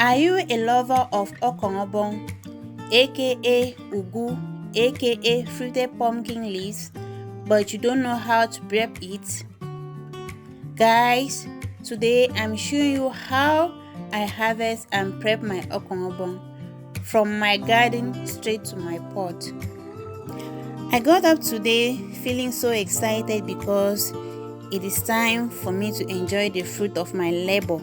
Are you a lover of Okongobong, aka Ugu, aka fruited pumpkin leaves, but you don't know how to prep it? Guys, today I'm showing you how I harvest and prep my Okongobong from my garden straight to my pot. I got up today feeling so excited because it is time for me to enjoy the fruit of my labor.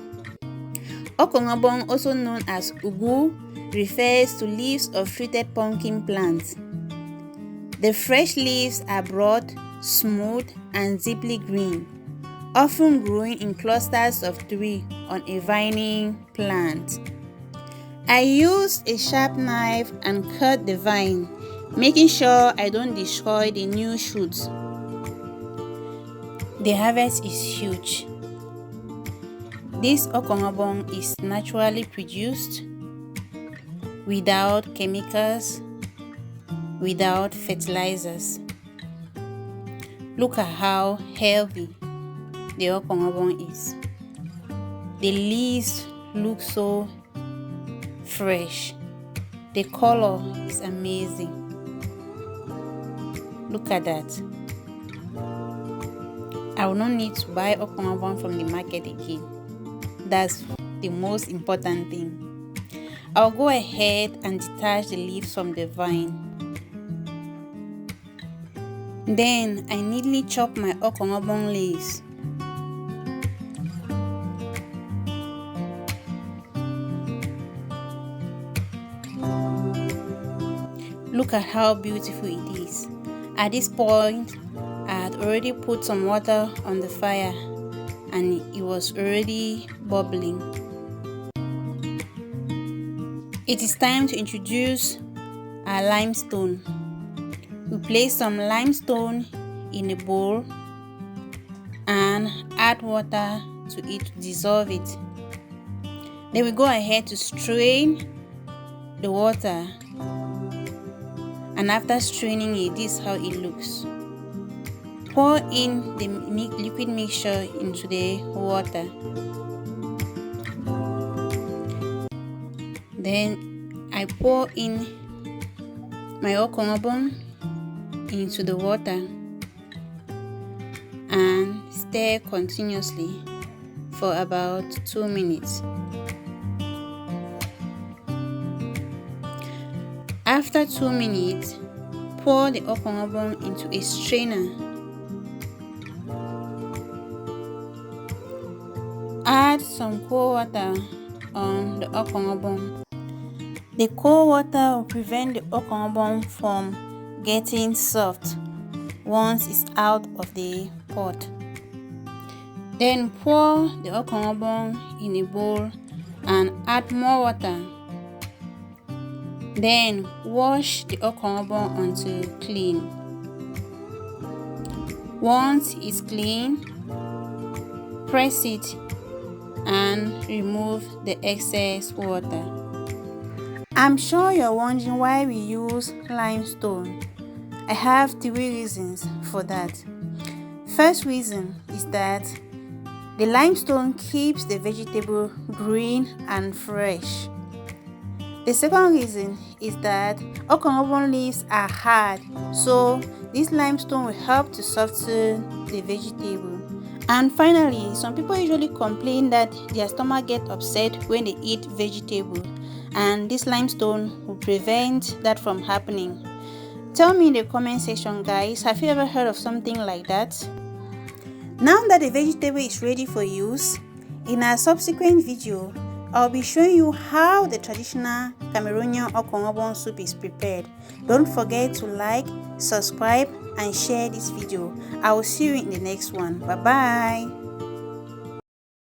Okongobong, also known as Ugu, refers to leaves of fruited pumpkin plants. The fresh leaves are broad, smooth, and deeply green, often growing in clusters of 3 on a vining plant. I used a sharp knife and cut the vine, making sure I don't destroy the new shoots. The harvest is huge. This Okongobong is naturally produced, without chemicals, without fertilizers. Look at how healthy the Okongobong is. The leaves look so fresh. The color is amazing. Look at that. I will not need to buy Okongobong from the market again. That's the most important thing. I'll go ahead and detach the leaves from the vine. Then I neatly chop my Okongobong leaves. Look at how beautiful it is. At this point, I had already put some water on the fire and it was already bubbling. It is time to introduce our limestone. We place some limestone in a bowl and add water to it to dissolve it. Then we go ahead to strain the water, and after straining it, this is how it looks. Pour in the liquid mixture into the water. Then I pour in my Okongobong into the water and stir continuously for about 2 minutes. After 2 minutes, pour the Okongobong into a strainer. Add some cold water on the Okongobong. The cold water will prevent the Okongobong from getting soft once it's out of the pot. Then pour the Okongobong in a bowl and add more water. Then wash the Okongobong until clean. Once it's clean, press it and remove the excess water. I'm sure you're wondering why we use limestone. I have 3 reasons for that. First reason is that the limestone keeps the vegetable green and fresh. The second reason is that Okongobong leaves are hard, so this limestone will help to soften the vegetable. And finally, some people usually complain that their stomach gets upset when they eat vegetable, and this limestone will prevent that from happening. Tell me in the comment section, guys, have you ever heard of something like that? Now that the vegetable is ready for use, in our subsequent video, I'll be showing you how the traditional Cameroonian Okongobong soup is prepared. Don't forget to like, subscribe, and share this video. I will see you in the next one. Bye bye.